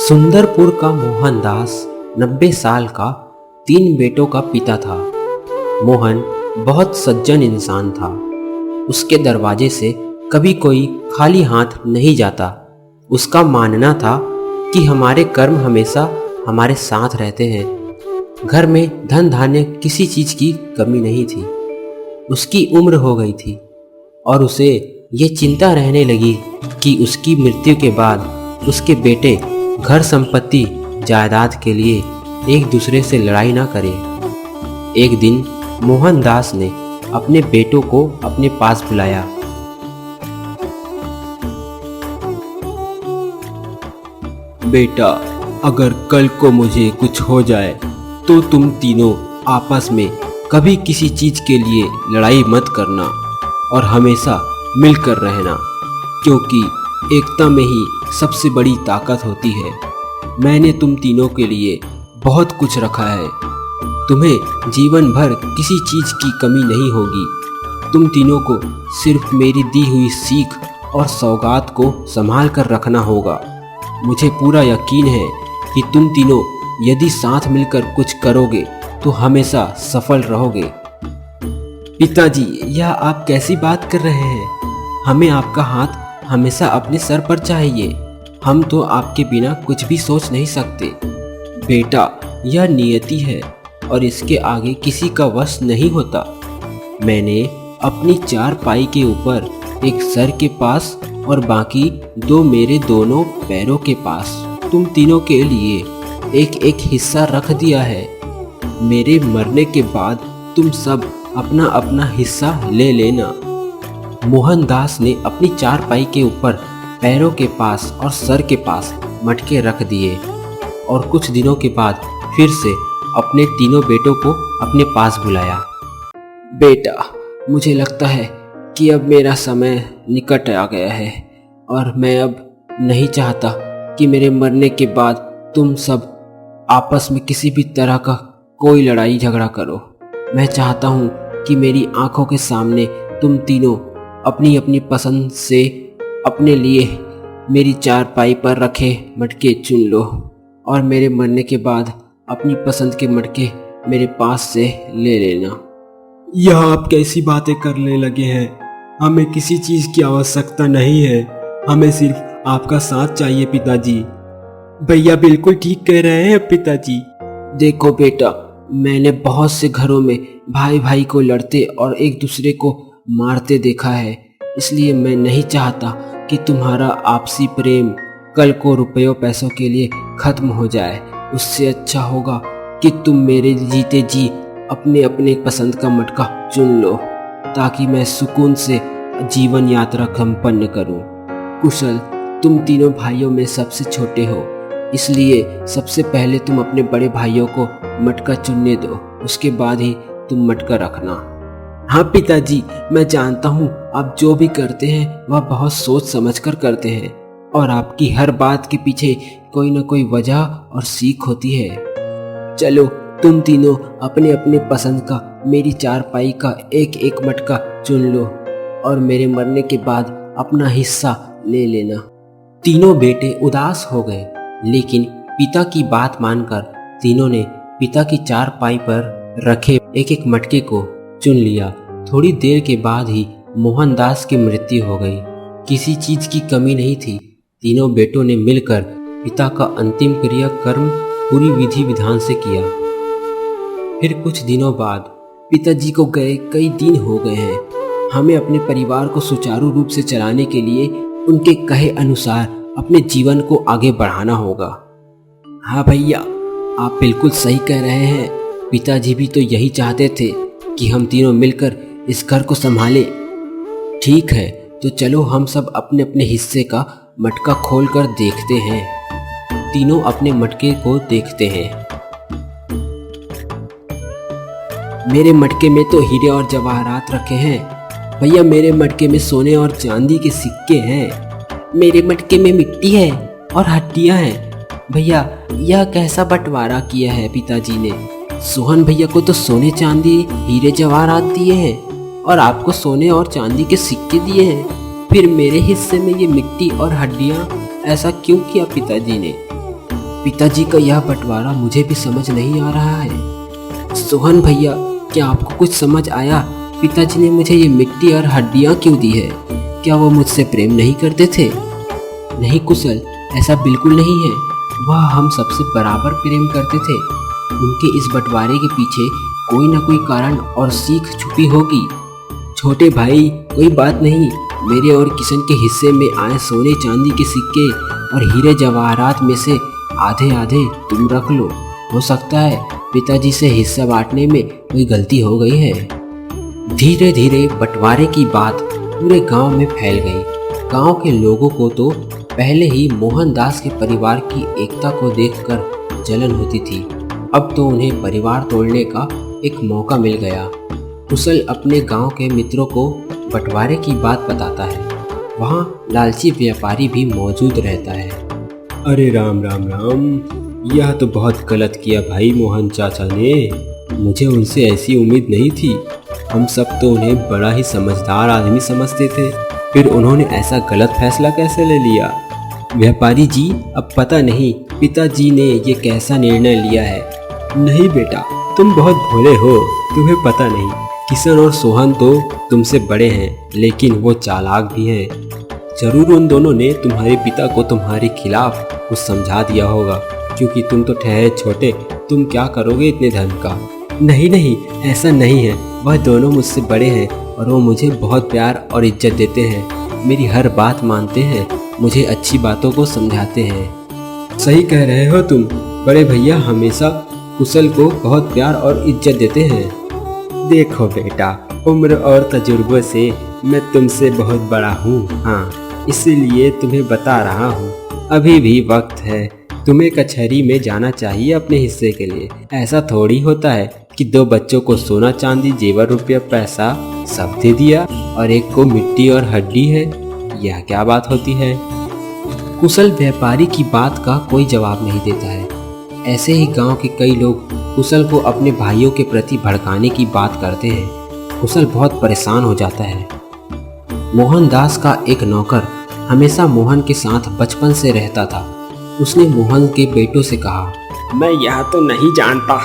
सुंदरपुर का मोहनदास 90 साल का 3 बेटों का पिता था। मोहन बहुत सज्जन इंसान था। उसके दरवाजे से कभी कोई खाली हाथ नहीं जाता। उसका मानना था कि हमारे कर्म हमेशा हमारे साथ रहते हैं। घर में धन धान्य किसी चीज़ की कमी नहीं थी। उसकी उम्र हो गई थी और उसे ये चिंता रहने लगी कि उसकी मृत्यु के बाद उसके बेटे घर संपत्ति जायदाद के लिए एक दूसरे से लड़ाई ना करें। एक दिन मोहनदास ने अपने बेटों को अपने पास बुलाया। बेटा, अगर कल को मुझे कुछ हो जाए तो तुम तीनों आपस में कभी किसी चीज के लिए लड़ाई मत करना और हमेशा मिलकर रहना, क्योंकि एकता में ही सबसे बड़ी ताकत होती है। मैंने तुम तीनों के लिए बहुत कुछ रखा है। तुम्हें जीवन भर किसी चीज की कमी नहीं होगी। तुम तीनों को सिर्फ मेरी दी हुई सीख और सौगात को संभाल कर रखना होगा। मुझे पूरा यकीन है कि तुम तीनों यदि साथ मिलकर कुछ करोगे तो हमेशा सफल रहोगे। पिताजी, यह आप कैसी बात कर रहे हैं? हमें आपका हाथ हमेशा अपने सर पर चाहिए। हम तो आपके बिना कुछ भी सोच नहीं सकते। बेटा, यह नियति है और इसके आगे किसी का वश नहीं होता। मैंने अपनी 4 पाई के ऊपर एक सर के पास और बाकी 2 मेरे दोनों पैरों के पास तुम तीनों के लिए एक एक हिस्सा रख दिया है। मेरे मरने के बाद तुम सब अपना अपना हिस्सा ले लेना। मोहनदास ने अपनी 4 पाई के ऊपर पैरों के पास और सर के पास मटके रख दिए और कुछ दिनों के बाद फिर से अपने तीनों बेटों को अपने पास बुलाया। बेटा, मुझे लगता है कि अब मेरा समय निकट आ गया है और मैं अब नहीं चाहता कि मेरे मरने के बाद तुम सब आपस में किसी भी तरह का कोई लड़ाई झगड़ा करो। मैं चाहता हूँ कि मेरी आंखों के सामने तुम तीनों अपनी अपनी पसंद से अपने लिए मेरी 4 पाई पर रखे मटके चुन लो और मेरे मरने के बाद अपनी पसंद के मटके मेरे पास से ले लेना। यह आप कैसी बातें करने लगे हैं? हमें किसी चीज की आवश्यकता नहीं है। हमें सिर्फ आपका साथ चाहिए पिताजी। भैया बिल्कुल ठीक कह रहे हैं पिताजी। देखो बेटा, मैंने बहुत से घरों में भाई भाई को लड़ते और एक दूसरे को मारते देखा है। इसलिए मैं नहीं चाहता कि तुम्हारा आपसी प्रेम कल को रुपयों पैसों के लिए खत्म हो जाए। उससे अच्छा होगा कि तुम मेरे जीते जी अपने अपने पसंद का मटका चुन लो, ताकि मैं सुकून से जीवन यात्रा संपन्न करूं। कुशल, तुम तीनों भाइयों में सबसे छोटे हो, इसलिए सबसे पहले तुम अपने बड़े भाइयों को मटका चुनने दो, उसके बाद ही तुम मटका रखना। हाँ पिताजी, मैं जानता हूँ आप जो भी करते हैं वह बहुत सोच समझ कर करते हैं और आपकी हर बात के पीछे कोई न कोई वजह और सीख होती है। चलो, तुम तीनों अपने अपने पसंद का मेरी 4 पाई का एक एक मटका चुन लो और मेरे मरने के बाद अपना हिस्सा ले लेना। तीनों बेटे उदास हो गए, लेकिन पिता की बात मानकर तीनों ने पिता की 4 पाई पर रखे एक एक मटके को चुन लिया। थोड़ी देर के बाद ही मोहनदास की मृत्यु हो गई। किसी चीज की कमी नहीं थी। तीनों बेटों ने मिलकर पिता का अंतिम क्रिया कर्म पूरी विधि विधान से किया। फिर कुछ दिनों बाद पिताजी को गए कई दिन हो गए हैं। हमें अपने परिवार को सुचारू रूप से चलाने के लिए उनके कहे अनुसार अपने जीवन को आगे बढ़ाना होगा। हाँ भैया, आप बिल्कुल सही कह रहे हैं। पिताजी भी तो यही चाहते थे कि हम तीनों मिलकर इस घर को संभालें। ठीक है, तो चलो हम सब अपने अपने हिस्से का मटका खोलकर देखते हैं। तीनों अपने मटके को देखते हैं। मेरे मटके में तो हीरे और जवाहरात रखे हैं। भैया, मेरे मटके में सोने और चांदी के सिक्के हैं। मेरे मटके में मिट्टी है और हड्डियां हैं। भैया, यह कैसा बंटवारा किया है पिताजी ने? सोहन भैया को तो सोने चांदी हीरे जवाहरात दिए हैं और आपको सोने और चांदी के सिक्के दिए हैं। फिर मेरे हिस्से में ये मिट्टी और हड्डियां, ऐसा क्यों किया पिताजी ने? पिताजी का यह बंटवारा मुझे भी समझ नहीं आ रहा है। सोहन भैया, क्या आपको कुछ समझ आया? पिताजी ने मुझे ये मिट्टी और हड्डियाँ क्यों दी है? क्या वो मुझसे प्रेम नहीं करते थे? नहीं कुशल, ऐसा बिल्कुल नहीं है। वह हम सबसे बराबर प्रेम करते थे। उनके इस बंटवारे के पीछे कोई ना कोई कारण और सीख छुपी होगी। छोटे भाई, कोई बात नहीं। मेरे और किशन के हिस्से में आए सोने चांदी के सिक्के और हीरे जवाहरात में से आधे आधे तुम रख लो। हो सकता है पिताजी से हिस्सा बांटने में कोई गलती हो गई है। धीरे धीरे बंटवारे की बात पूरे गांव में फैल गई। गांव के लोगों को तो पहले ही मोहनदास के परिवार की एकता को देखकर जलन होती थी। अब तो उन्हें परिवार तोड़ने का एक मौका मिल गया। कुशल अपने गांव के मित्रों को बंटवारे की बात बताता है। वहाँ लालची व्यापारी भी मौजूद रहता है। अरे राम राम राम, यह तो बहुत गलत किया भाई मोहन चाचा ने। मुझे उनसे ऐसी उम्मीद नहीं थी। हम सब तो उन्हें बड़ा ही समझदार आदमी समझते थे, फिर उन्होंने ऐसा गलत फैसला कैसे ले लिया? व्यापारी जी, अब पता नहीं पिताजी ने ये कैसा निर्णय लिया है। नहीं बेटा, तुम बहुत भोले हो, तुम्हें पता नहीं। किशन और सोहन तो तुमसे बड़े हैं, लेकिन वो चालाक भी हैं। जरूर उन दोनों ने तुम्हारे पिता को तुम्हारे खिलाफ कुछ समझा दिया होगा, क्योंकि तुम तो ठहरे छोटे, तुम क्या करोगे इतने धन का? नहीं नहीं, ऐसा नहीं है। वह दोनों मुझसे बड़े हैं और वो मुझे बहुत प्यार और इज्जत देते हैं। मेरी हर बात मानते हैं, मुझे अच्छी बातों को समझाते हैं। सही कह रहे हो तुम। बड़े भैया हमेशा कुशल को बहुत प्यार और इज्जत देते हैं। देखो बेटा, उम्र और तजुर्बे से मैं तुमसे बहुत बड़ा हूँ। हाँ, इसीलिए तुम्हें बता रहा हूँ, अभी भी वक्त है। तुम्हें कचहरी में जाना चाहिए अपने हिस्से के लिए। ऐसा थोड़ी होता है कि दो बच्चों को सोना चांदी जेवर रुपया पैसा सब दे दिया और एक को मिट्टी और हड्डी है। यह क्या बात होती है? कुशल व्यापारी की बात का कोई जवाब नहीं देता है। ऐसे ही गांव के कई लोग कुशल को अपने भाइयों के प्रति भड़काने की बात करते हैं। कुशल बहुत परेशान हो जाता है। मोहनदास का एक नौकर हमेशा मोहन के साथ बचपन से रहता था। उसने मोहन के बेटों से कहा, मैं यह तो नहीं जानता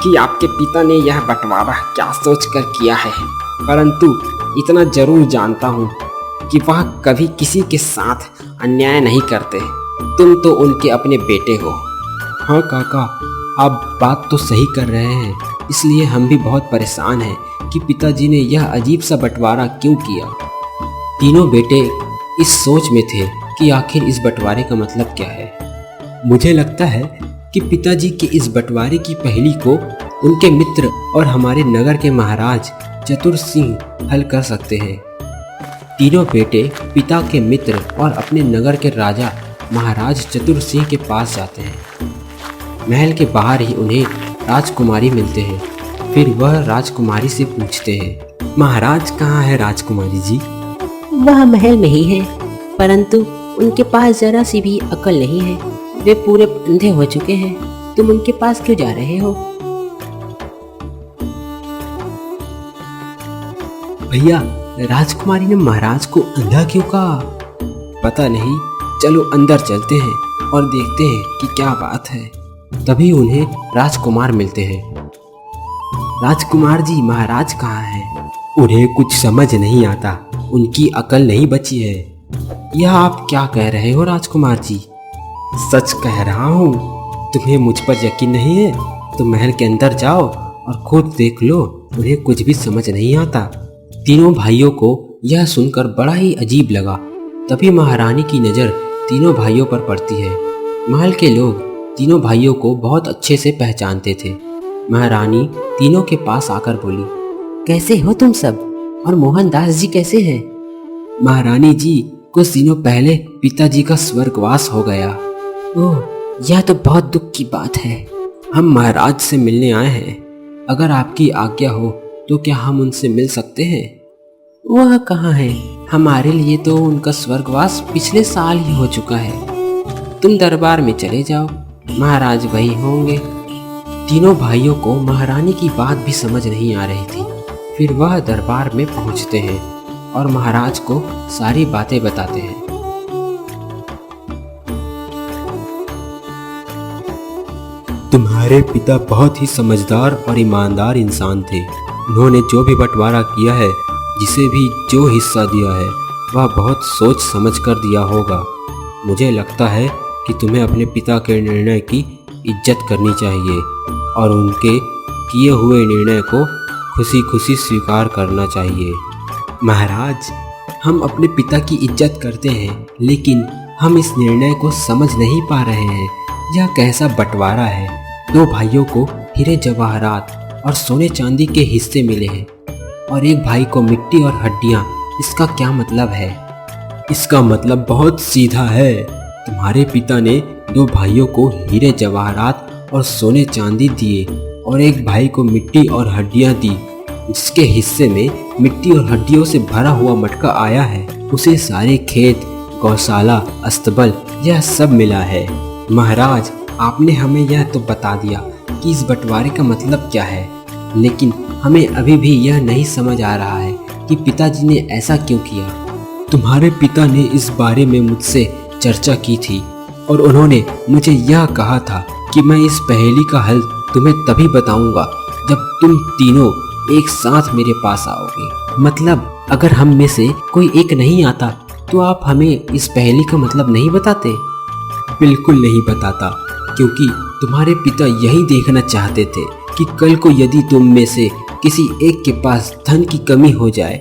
कि आपके पिता ने यह बंटवारा क्या सोचकर किया है, परंतु इतना जरूर जानता हूँ कि वह कभी किसी के साथ अन्याय नहीं करते। तुम तो उनके अपने बेटे हो। हाँ काका, आप बात तो सही कर रहे हैं। इसलिए हम भी बहुत परेशान हैं कि पिताजी ने यह अजीब सा बंटवारा क्यों किया। तीनों बेटे इस सोच में थे कि आखिर इस बंटवारे का मतलब क्या है। मुझे लगता है कि पिताजी के इस बंटवारे की पहेली को उनके मित्र और हमारे नगर के महाराज चतुर सिंह हल कर सकते हैं। तीनों बेटे पिता के मित्र और अपने नगर के राजा महाराज चतुर सिंह के पास जाते हैं। महल के बाहर ही उन्हें राजकुमारी मिलते हैं। फिर वह राजकुमारी से पूछते हैं, महाराज कहाँ है राजकुमारी जी? वह महल में ही है, परंतु उनके पास जरा सी भी अकल नहीं है। वे पूरे अंधे हो चुके हैं। तुम उनके पास क्यों जा रहे हो? भैया, राजकुमारी ने महाराज को अंधा क्यों कहा? पता नहीं। चलो अंदर चलते हैं और देखते हैं कि क्या बात है। तभी उन्हें राजकुमार मिलते हैं। राजकुमार जी, महाराज कहाँ हैं? उन्हें कुछ समझ नहीं आता। उनकी अकल नहीं बची है। यह आप क्या कह रहे हो राजकुमार जी? सच कह रहा हूँ। तुम्हें मुझ पर यकीन नहीं है तो महल के अंदर जाओ और खुद देख लो। उन्हें कुछ भी समझ नहीं आता। तीनों भाइयों को यह सुनकर बड़ा ही अजीब लगा। तभी महारानी की नज़र तीनों भाइयों पर पड़ती है। महल के लोग तीनों भाइयों को बहुत अच्छे से पहचानते थे। महारानी तीनों के पास आकर बोली, कैसे हो तुम सब? और मोहनदास जी कैसे हैं? महारानी जी, कुछ दिनों पहले पिताजी का स्वर्गवास हो गया। ओह, यह तो बहुत दुख की बात है। हम महाराज से मिलने आए हैं। अगर आपकी आज्ञा हो तो क्या हम उनसे मिल सकते हैं? वह कहाँ है? हमारे लिए तो उनका स्वर्गवास पिछले साल ही हो चुका है। तुम दरबार में चले जाओ, महाराज वही होंगे। तीनों भाइयों को महारानी की बात भी समझ नहीं आ रही थी। फिर वह दरबार में पहुंचते हैं और महाराज को सारी बातें बताते हैं। तुम्हारे पिता बहुत ही समझदार और ईमानदार इंसान थे। उन्होंने जो भी बंटवारा किया है, जिसे भी जो हिस्सा दिया है, वह बहुत सोच समझ कर दिया होगा। मुझे लगता है कि तुम्हें अपने पिता के निर्णय की इज्जत करनी चाहिए और उनके किए हुए निर्णय को खुशी खुशी स्वीकार करना चाहिए। महाराज, हम अपने पिता की इज्जत करते हैं, लेकिन हम इस निर्णय को समझ नहीं पा रहे हैं। यह कैसा बंटवारा है? 2 भाइयों को हीरे जवाहरात और सोने चांदी के हिस्से मिले हैं और एक भाई को मिट्टी और हड्डियां। इसका क्या मतलब है? इसका मतलब बहुत सीधा है। तुम्हारे पिता ने 2 भाइयों को हीरे जवाहरात और सोने चांदी दिए और एक भाई को मिट्टी और हड्डियां दी। जिसके हिस्से में मिट्टी और हड्डियों से भरा हुआ मटका आया है, उसे सारे खेत, गौशाला, अस्तबल, यह सब मिला है। महाराज, आपने हमें यह तो बता दिया कि इस बंटवारे का मतलब क्या है, लेकिन हमें अभी भी यह नहीं समझ आ रहा है कि पिताजी ने ऐसा क्यों किया। तुम्हारे पिता ने इस बारे में मुझसे चर्चा की थी और उन्होंने मुझे यह कहा था कि मैं इस पहेली का हल तुम्हें तभी बताऊंगा जब तुम तीनों एक साथ मेरे पास आओगे। मतलब अगर हम में से कोई एक नहीं आता तो आप हमें इस पहेली का मतलब नहीं बताते? बिल्कुल नहीं बताता, क्योंकि तुम्हारे पिता यही देखना चाहते थे कि कल को यदि तुम में से किसी एक के पास धन की कमी हो जाए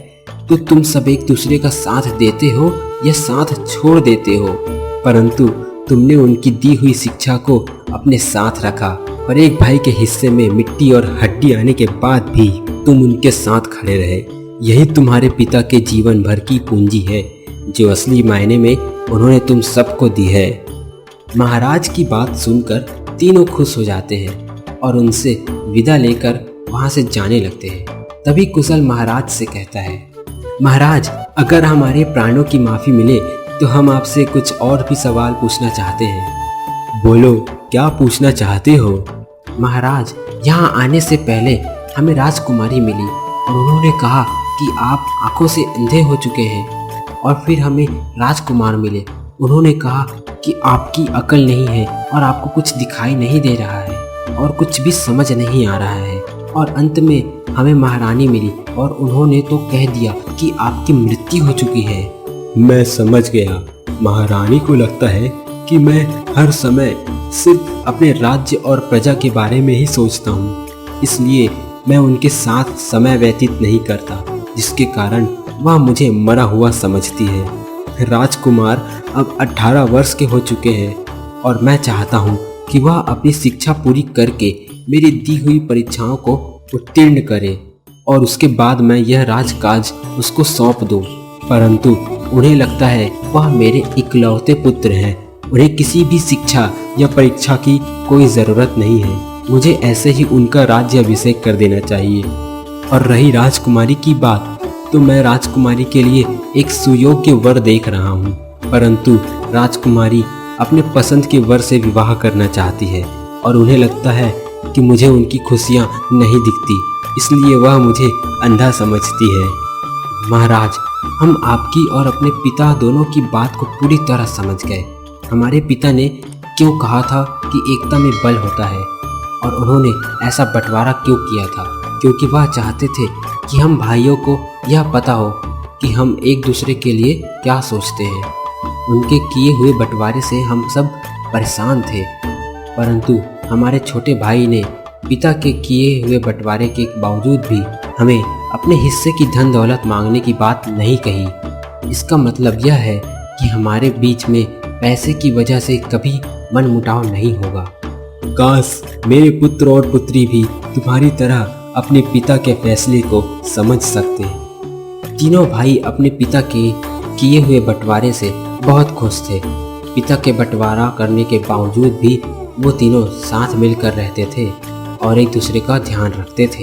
तो तुम सब एक दूसरे का साथ देते हो या साथ छोड़ देते हो। परंतु तुमने उनकी दी हुई शिक्षा को अपने साथ रखा और एक भाई के हिस्से में मिट्टी और हड्डी आने के बाद भी तुम उनके साथ खड़े रहे। यही तुम्हारे पिता के जीवन भर की पूंजी है, जो असली मायने में उन्होंने तुम सबको दी है। महाराज की बात सुनकर तीनों खुश हो जाते हैं और उनसे विदा लेकर वहां से जाने लगते हैं। तभी कुशल महाराज से कहता है, महाराज, अगर हमारे प्राणों की माफ़ी मिले तो हम आपसे कुछ और भी सवाल पूछना चाहते हैं। बोलो, क्या पूछना चाहते हो? महाराज, यहाँ आने से पहले हमें राजकुमारी मिली और उन्होंने कहा कि आप आंखों से अंधे हो चुके हैं। और फिर हमें राजकुमार मिले, उन्होंने कहा कि आपकी अकल नहीं है और आपको कुछ दिखाई नहीं दे रहा है और कुछ भी समझ नहीं आ रहा है। और अंत में हमें महारानी मिली और उन्होंने तो कह दिया कि आपकी मृत्यु हो चुकी है। मैं समझ गया। महारानी को लगता है कि मैं हर समय सिर्फ अपने राज्य और प्रजा के बारे में ही सोचता हूँ, इसलिए मैं उनके साथ समय व्यतीत नहीं करता, जिसके कारण वह मुझे मरा हुआ समझती है। राजकुमार अब 18 वर्ष के हो चुके हैं और मैं चाहता हूँ कि वह अपनी शिक्षा पूरी करके मेरी दी हुई परीक्षाओं को उत्तीर्ण करे और उसके बाद मैं यह राजकाज उसको सौंप दूँ। परंतु उन्हें लगता है वह मेरे इकलौते पुत्र हैं, उन्हें किसी भी शिक्षा या परीक्षा की कोई ज़रूरत नहीं है। मुझे ऐसे ही उनका राज्याभिषेक कर देना चाहिए। और रही राजकुमारी की बात, तो मैं राजकुमारी के लिए एक सुयोग्य वर देख रहा हूँ, परंतु राजकुमारी अपने पसंद के वर से विवाह करना चाहती है और उन्हें लगता है कि मुझे उनकी खुशियाँ नहीं दिखती, इसलिए वह मुझे अंधा समझती है। महाराज, हम आपकी और अपने पिता दोनों की बात को पूरी तरह समझ गए। हमारे पिता ने क्यों कहा था कि एकता में बल होता है और उन्होंने ऐसा बंटवारा क्यों किया था, क्योंकि वह चाहते थे कि हम भाइयों को यह पता हो कि हम एक दूसरे के लिए क्या सोचते हैं। उनके किए हुए बंटवारे से हम सब परेशान थे, परंतु हमारे छोटे भाई ने पिता के किए हुए बंटवारे के बावजूद भी हमें अपने हिस्से की धन दौलत मांगने की बात नहीं कही। इसका मतलब यह है कि हमारे बीच में पैसे की वजह से कभी मनमुटाव नहीं होगा। काश मेरे पुत्र और पुत्री भी तुम्हारी तरह अपने पिता के फैसले को समझ सकते। तीनों भाई अपने पिता के किए हुए बंटवारे से बहुत खुश थे। पिता के बंटवारा करने के बावजूद भी वो तीनों साथ मिलकर रहते थे और एक दूसरे का ध्यान रखते थे।